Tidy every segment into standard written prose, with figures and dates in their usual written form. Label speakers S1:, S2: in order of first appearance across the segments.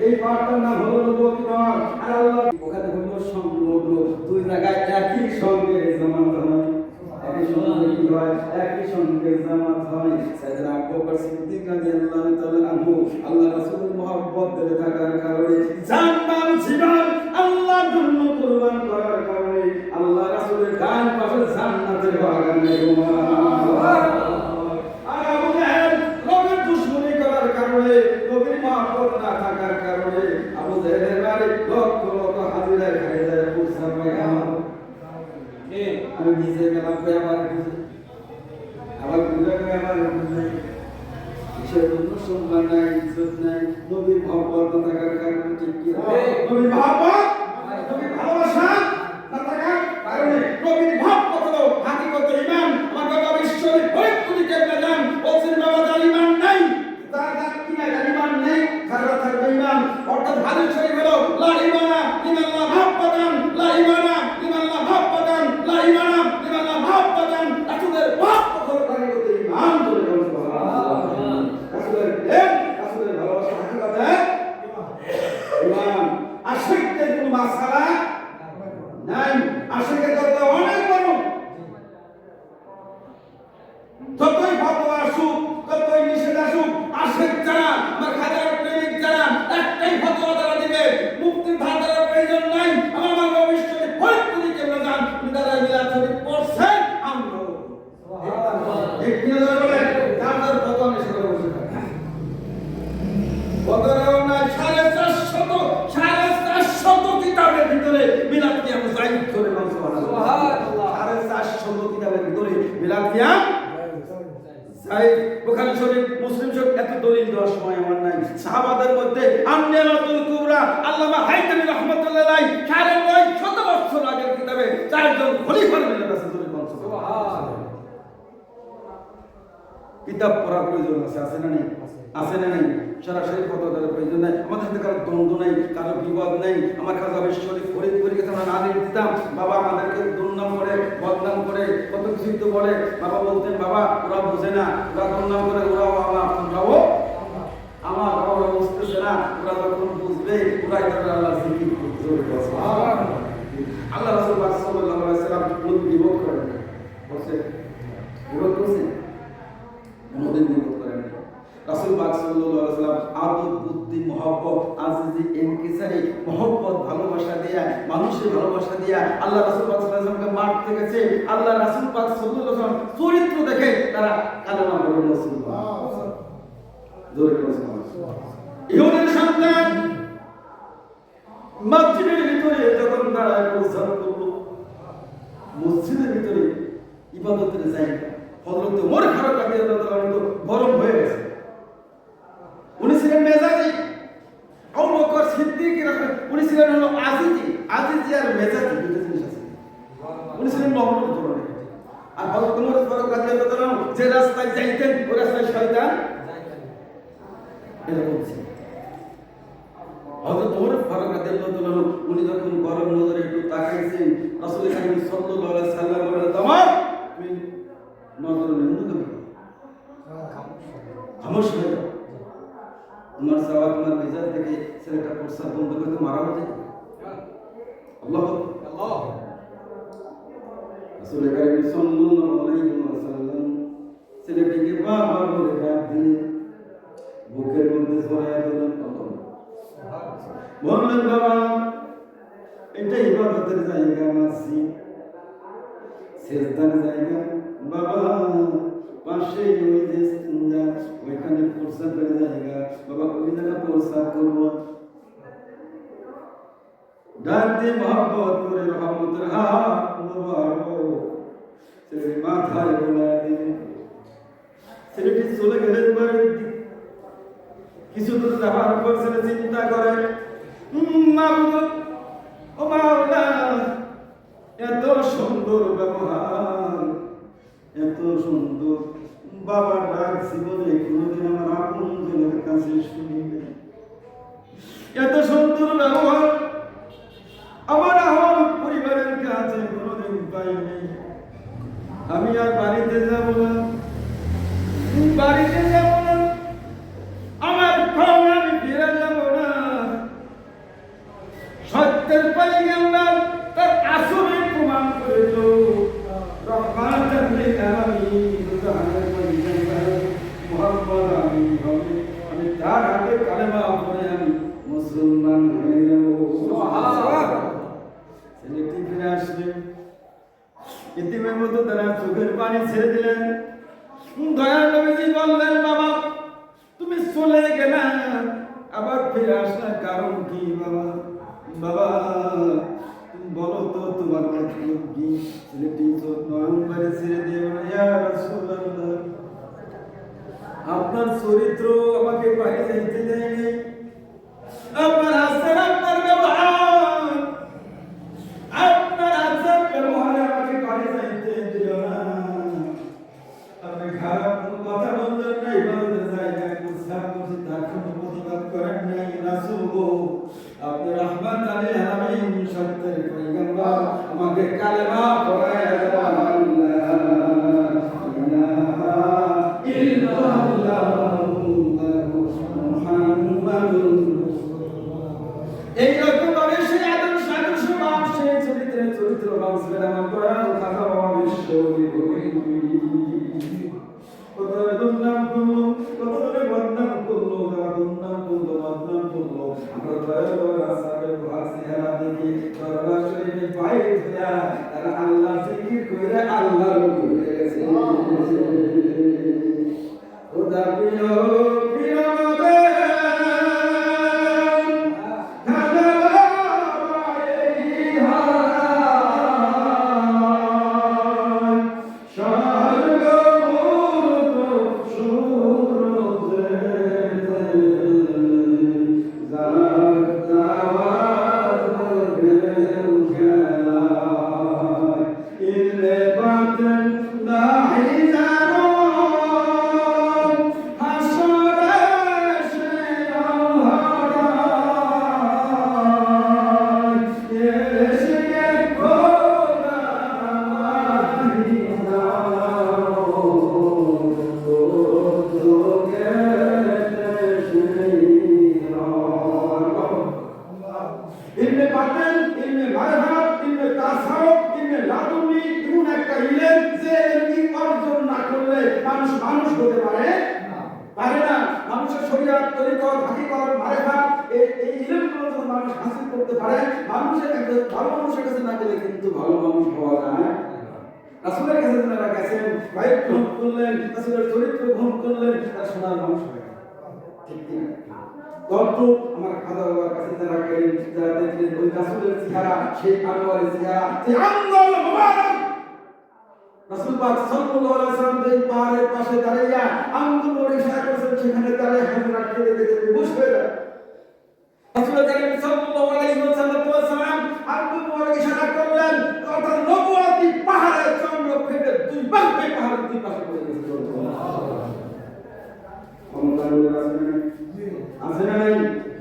S1: এই পাঠটার নাম হলো নবুয়ত পাঠ। আর আল্লাহ ওখানে হলো সংলগ্ন দুই জায়গায় একই সঙ্গে জামাত হয়, একই সঙ্গে কি হয়, একই সঙ্গে জামাত হয়। সাইয়েদনা আবু বকর সিদ্দিক রাদিয়াল্লাহু তাআলা আনহু আল্লাহ রাসূলের মহব্বত ধরে থাকার কারণে জান মাল জীবন আল্লাহর জন্য কুরবান করার কারণে আল্লাহ রাসূলের ডান পাশে জান্নাতের বাগান নির্মাণ। আর আবু জাহেল নবীর দুশমনি করার কারণে, নবীর মহব্বত না থাকার কারণে আবু জাহেলের বাড়ি লক্ষ লক্ষ হাজিরায় খাই যায় পুরসার পায়খানা। আমি নিজে গেলাম কই আবার ঘুরে আবার ঘুরে কিসের জন্য সম্মান নাই, ইজ্জত নাই, নবীর মহব্বত না থাকার কারণে। ঠিক কি নবীর মহব্বত, নবীর ভালোবাসা না থাকার কারণে নবীর মহব্বত হলো হাকিকত ঈমান। আমার বাবা বিশ্বরী ফরিদপুরি কেবলা জান বলছেন, বাবা যার ঈমান নাই, যার কি নাই, যার ঈমান নেই খারাপ থাকবে ঈমান। অর্থাৎ হাদিস শরীফ হলো লা ঈমানা লিমান লা মুহাব্বাতান, লা ঈমানা লিমান লা মুহাব্বাতান, লা ঈমানা লিমান লা মুহাব্বাতান। রাসূলের মহব্বত হলো হাকিকত ঈমান। বলে সুবহানাল্লাহ। রাসূলের প্রেম, রাসূলের ভালোবাসা হাকিকতে ঈমান। আশিকদের কোনো মাসালা নাই, আশিকের কথা অনেক বড়। যতই ফতোয়া আসুক, যতই নিষেধ আসুক, আশিক যারা বা খাজার প্রেমিক যারা একটাই ফতোয়া তারা দিবে, মুক্তির ধার দেওয়ার প্রয়োজন নাই। আমার বাবা বিশ্বরী ফরিদপুরি কেবলা জান তারা মিলাদ শরীফ পড়ছেন, আমরাও সুবহানাল্লাহ। এক দিন বলে যার যার ফতোয়া নিষেধ করে বসে থাকে। ফতোয়াও নাই 450 কিতাবের ভিতরে মিলাদ কিয়াম জায়েজ করে সুবহানাল্লাহ। 450 কিতাবের ভিতরে মিলাদ কিয়াম জায়েজ। বুখারী শরীফ, মুসলিম শরীফ এত দলিল দেওয়ার সময় আমার নাই। সাহাবাদের মধ্যে আন-নিয়ামাতুল কুবরা আল্লামা হায়দারি রাহমাতুল্লাহ আলাইহি 950 বছর আগের কিতাবে চারজন খলিফার মিলাদ আছে। সুবহানাল্লাহ। কিতাব পড়ার প্রয়োজন আছে না নেই? আছে না নেই? সরাসরি ফতোয়া দেওয়ার প্রয়োজন নাই। আমাদের সাথে কারো দ্বন্দ্ব নাই, কারো বিবাদ নাই। আমার খাজা বিশ্বরী ফরিদপুরি কাছে আমরা না দিতাম, বাবা আমাদেরকে দুর্নাম করে, বদনাম করে, কত কিছুই তো বলে। বাবা বলতেন, বাবা ওরা বোঝে না, ওরা দুর্নাম করে, ওরাও আমার, আমরাও আমার। বাবা ওরা বুঝতেছে না, ওরা যখন বুঝবে ওরা এটা আল্লাহর জিকির করতে হবে। আল্লাহ রাসূল সাল্লাল্লাহু আলাইহি ওয়াসাল্লাম কোন বিভোগ করেন বলছে, বিভোগ করছেন কোনদিন বিভোগ করেন না। রাসূল পাক সাল্লাল্লাহু আলাইহি ওয়াসাল্লাম আদব, বুদ্ধি, মহব্বত, আজিজি, ইনকিসারি, মহব্বত, ভালোবাসা দিয়া, মানুষের ভালোবাসা দিয়া আল্লাহ রাসূল পাক সাল্লাল্লাহু আলাইহি ওয়াসাল্লামকে মারতে গেছে। আল্লাহ রাসূল পাক সাল্লাল্লাহু আলাইহি ওয়াসাল্লাম চরিত্র দেখে তারা কালেমা পড়ে মুসলমান। জোরে করে সুবহানাল্লাহ। ইহুদির সন্তান মসজিদের ভিতরে যখন দাঁড়ায় প্রস্তাব করলো, মসজিদের ভিতরে ইবাদতের জায়গা, হযরত ওমর ফারুক রাদিয়াল্লাহু তাআলা গরম হয়ে গেছে। উনি ছিলেন মেজাজি। আবু বকর সিদ্দিক উনি ছিলেন হলো আজিজি। আজিজি আর মেজাজি দুটো জিনিস আছে। উনি ছিলেন নরম ধরনের। আর হযরত ওমর ফারুক রাদিয়াল্লাহু তাআলা যে রাস্তায় যাইতেন ওই রাস্তায় শয়তান এরকম ছিল। হযরত ওমর ফারুক রাদিয়াল্লাহু তাআলা উনি যখন গরম নজরে একটু তাকাইছেন, রাসূল কারীম সাল্লাল্লাহু আলাইহি সাল্লাম বলেন, তোমার তুমি নজর বন্ধ করো, খামোশ হয়ে যাও। তোমার সওয়াব, তোমার মেজাজ থেকে ছেলেটা প্রস্তাব বন্ধ করতে মারা হতে। আল্লাহু আল্লাহ। রাসূল কারীম সাল্লাল্লাহু আলাইহি ওয়াসাল্লাম ছেলেটিকে বাবা বলে ডাক দিলেন, বুকের মধ্যে জড়ায় দিলেন। বললেন, বাবা এটা ইবাদতের জায়গা, মসজিদ, সেজদার জায়গা। বাবা পাশে ওই যে ইস্তিনজা, ওইখানে প্রস্রাবের জায়গা, বাবা ওই জায়গা প্রস্রাব করব। ডাক দিয়ে মহব্বত করে রহমতের হাত বাড়াবো, ছেলে মাথায় বোলায় দিলেন। ছেলেটি চলে গেলেন বাড়ির দিকে। কিছু দূর যাওয়ার পর ছেলে চিন্তা করে, মাবুদ ও মাওলা, এত সুন্দর ব্যবহার, এত সুন্দর বাবা ডাক জীবনে কোনোদিন আমার আপনজনের কাছে শুনি নাই। এত সুন্দর ব্যবহার আমার আমার পরিবারের কাছে কোনোদিন পাইনি। আমি আর বাড়িতে যাব না, বাড়িতে যাব না, আমার ঘরে আমি ফিরে যাব না। হাতে কালেমা পড়ে আমি মুসলমান হয়ে যাব। ছেলেটি ফিরে আসলেন, ইতিমের মতো তারা চোখের পানি ছেড়ে দিলেন। দয়াল নবীজি বললেন, বাবা তুমি চলে গেলে আবার ফিরে আসার কারণ কি বাবা? বাবা তুমি বলো তো তোমার মতলব কি? ছেলেটি চোখ নয়ন করে ছেড়ে দিয়ে বলে, ইয়া রাসূলুল্লাহ, আপনার চরিত্র আমাকে বাইরে যাইতে দেয়নি, আপনার আচার আপনার ব্যবহার, আপনার আচার ব্যবহারে আমাকে বাইরে যাইতে দিল না। আপনি খারাপ কোনো কথা বললেন না, ইবাদতের জায়গায় প্রস্তাব করছি তার কোনো প্রতিবাদ করেন নাই। রাসূল গো, আপনি রাহমাত আলাইহিল আলামিন সত্যের পয়গম্বর, আমাকে কালেমা পড়ায়া দেন। এইরকম ভাবে সেই আদর্শ সেই চরিত্র মানুষের আমার কোরআন কথা বিশ্ব কত বদনাম করলো, কত বদনাম করলো, বদনাম করলো, বদনাম করলো। আমরা দয়ালু রাসূলের চেহারা দেখি দরবার শরীফে পায়ে ধরে তারা আল্লাহ জিকির করে আল্লাহর উপরে গেছে। খোদা প্রিয় প্রিয় মানুষ হতে পারে না। মানুষের শরীয়ত তরিকত হাকিকত মারিফাত এই ইলমগুলো যখন মানুষ হাসিল করতে পারে, মানুষের একজন ভালো মানুষের কাছে না গেলে কিন্তু ভালো মানুষ হওয়া যায়। রাসূলের কাছে যারা গেছেন, বাইক গ্রহণ করলেন, রাসূলের চরিত্র গ্রহণ করলেন, তারা সোনার মানুষ হয়ে গেল। ঠিক না? গল্প আমার খাজা বাবার কাছে যারা গেলেন, যারা দেখলেন ওই রাসূলের চেহারা, সেই আনোয়ারের চেহারা, সেই আঙ্গুল মুবারক রাসূল পাক সাল্লাল্লাহু আলাইহি ওয়াসাল্লাম যে পাহাড়ের পাশে দাঁড়িয়ে আঙ্গুল মুবারক ইশারা করেছেন, সেখানে দাঁড়িয়ে হাত রাখতে দেখে বেহুশ হয়ে গেল। রাসূল কারীম সাল্লাল্লাহু আলাইহি ওয়াসাল্লাম আঙ্গুল মুবারক ইশারা করলেন, অর্থাৎ নবুয়তি পাহাড়ের চন্দ্র ফেটে দুই ভাগ হয়ে পাহাড়ের দুই পাশে পড়ে গেছে। সুবহানাল্লাহ। আছে না নাই?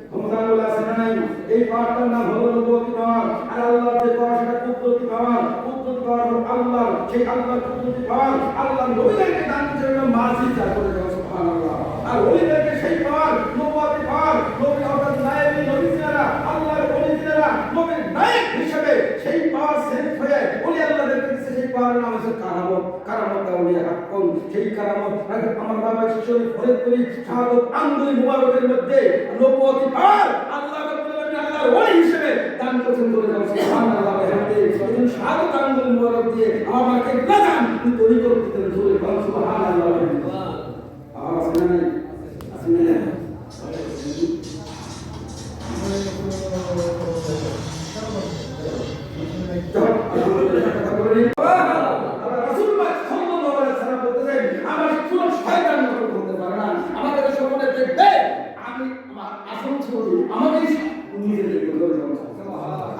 S1: ক্ষমতাগুলো আছে না নাই? এই পাহাড়টার নাম হলো নবুয়তি পাহাড়। আর আল্লাহর যে পাহাড় সেটা কুদরতি পাহাড়। কুদরতি পাহাড় আল্লাহ, সেই আল্লাহর কুদরতি পাহাড় আল্লাহ নবীদেরকে দান করেছিল মাঝি যা করে দেওয়া। সুবহানাল্লাহ। আর ওলিদেরকে সেই পাহাড় নবুয়তি পাহাড়, নবী অর্থাৎ নায়েবী নবী যারা, আল্লাহর ওলি যারা নবীর নায়েব হিসেবে সেই পাহাড় সেট হয়ে ওলি আল্লাহদেরকে দিয়েছে। সেই পাহাড়ের নাম হচ্ছে কারামত। কারামত আউলিয়া হাক্কুন। সেই কারামত আমার বাবা শরীফ ফরিদপুরি শাহাদত আঙ্গুল মুবারকের মধ্যে নবুয়তি পাহাড় আল্লাহ রাব্বুল আলামিন আল্লাহর ওলি হিসেবে দান করেছেন বলে যাচ্ছে। সুবহানাল্লাহ। এই শাহাদত আঙ্গুল মুবারক দিয়ে আমাকে লাগান তুমি তৈরি করতে জোরে বল সুবহানাল্লাহ। আছে না নাই? আছে না?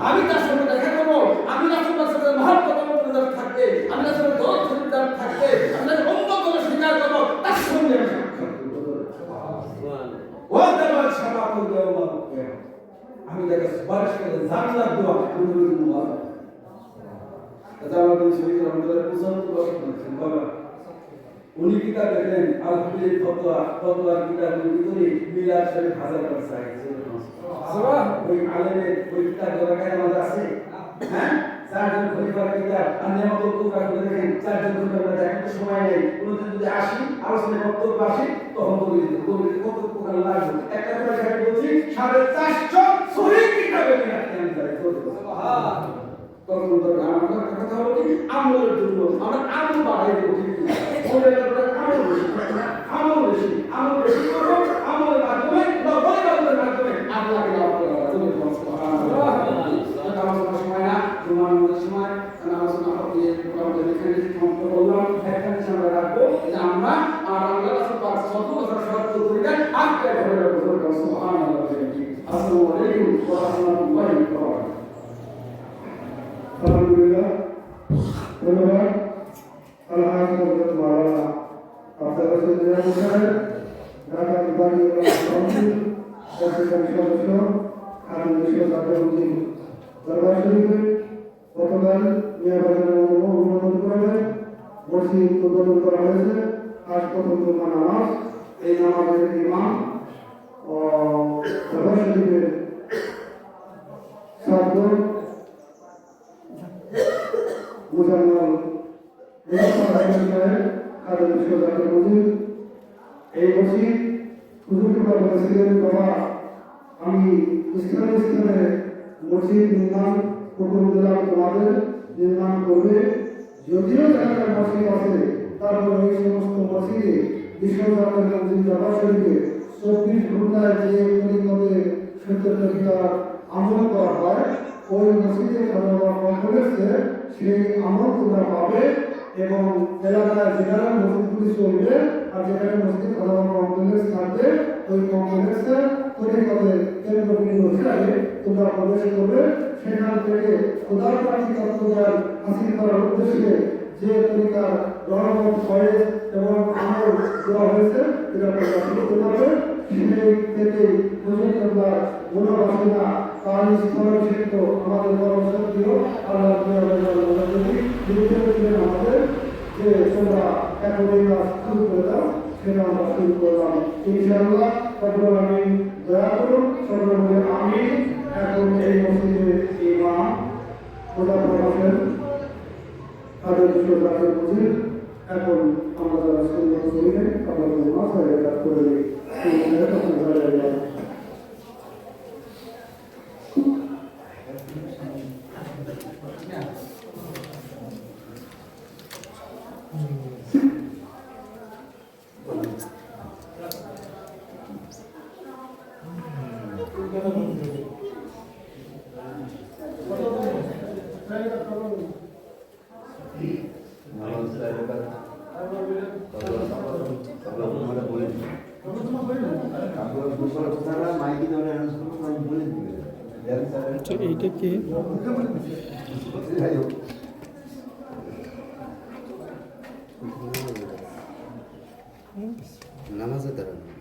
S1: আমি তার সঙ্গে দেখা করবো, আমি রাসূলের সাথে মহব্বত মমতাজ থাকবে, আমি রাসূলের দরদ শরীফ থাকবে, আমি তার অন্য কোনো স্বীকার করবো, তার সঙ্গে আমি সাক্ষাৎ করবো। ও দেওয়ার সাবাত দেওয়া, আমি তাকে সুপারিশ করে জান্নাত দেওয়া অনুরোধ করব। তাজাওয়াতুল শরীফ রহমাতুল্লাহ পছন্দ করেন বাবা। উনি কিতাব লেখেন আল-হুলিল ফতোয়ার কিতাবের ভিতরে মিলাদ শরীফ হাজার বার চাই। ওই আলেমের ওই কিতাব দরকার আমাদের আছে, হ্যাঁ চারজন খলিফার কিতাব আর নিয়ামতুল কুবরা করে দেখেন, চারজন খলিফার দেখেন তো সময় নেই, কোনোদিন যদি আসি আলোচনায় বক্তব্য আসি তখন বলি কত প্রকার লাগবে। একটা করে খালি বলছি 450 সহিহ কিতাবে নিয়ে আমি যাই তখন তো আমার কথা হলো কি আমলের জন্য আমরা আমল বাড়াই দেবো, ঠিক না? আমল বেশি আমল বেশি করবো, আমলের মাধ্যমে নবলের মাধ্যমে আল্লাহকে লাভ করা যাবে। সময় না তোমার সময় আলোচনা দিয়ে এখানে সমাপ্ত করলাম। এখানে আমরা রাখবো যে আমরা আর আল্লাহ রাসূল পাক সাল্লাল্লাহু আলাইহি ওয়াসাল্লাম আটকে ধরে রাখবো। সুবহানাল্লাহ। আসসালামু আলাইকুম ওয়া রাহমাতুল্লাহি ওয়া বারাকাতুহু।
S2: আলহামদুলিল্লাহ, ধন্যবাদ আলহামদুলিল্লাহ মাওলানা আব্দুল রাসূল সাহেব, ঢাকা বিভাগীয় কাউন্সিল সদস্য খান বিশ্ববিদ্যালয় দরবার শরীফে গতকাল মিয়াবাজারের অনুমোদন করে মসজিদ উদ্বোধন করা হয়েছে। আজ প্রথম জুমা নামাজ, এই নামাজের ইমাম দরবার শরীফের ছাত্র মুজাম্মেল এই মসজিদ হুজুরকে বলেছিলেন, বাবা আমি স্থানে স্থানে মসজিদ নির্মাণ প্রকল্প দিলাম, তোমাদের নির্মাণ করবে। যদিও এখানকার মসজিদ আছে, তারপরে এই সমস্ত মসজিদে বিশ্বজাতের মসজিদ দরবার শরীফে 24 ঘন্টায় যে পরিমতে সত্যতা আমল করা হয়, ওই মসজিদে কমপ্লেক্সে সেই আমল তোমরা পাবে এবং এলাকায় যেখানে মসজিদগুলি চলবে আর যেখানে মসজিদ কমপ্লেক্স থাকবে ওই কমপ্লেক্সে তরিকতে কেন্দ্রবিন্দু হিসাবে তোমরা প্রবেশ করবে। সেখান থেকে খোদার পাখি তত্ত্বজ্ঞান হাসিল করার উদ্দেশ্যে যে তরিকার রহমত ফয়েজ এবং আমল দেওয়া হয়েছে এটা তোমরা শিখতে পারবে। সেই থেকে হুজুরুল্লাহ গুণবাসনা কাল স্থলশিল্প আমাদের পরমশক্তিও আল্লাহ আমাদের যে তোমরা এখনই কাজ শুরু করে দাও, সেটা আমরা শুরু করলাম ইনশাআল্লাহ। সকল আমি দয়া করুন, সকল বলে আমি এখন এই মসজিদের ইমাম খোদা প্রকাশেন তাদের বিশ্বজাতের মসজিদ। এখন আমরা যারা সুন্দর করিলে আমাদের মাথায় এটা করে দিই।
S3: এইটা কি
S4: নামাজে দাঁড়ানো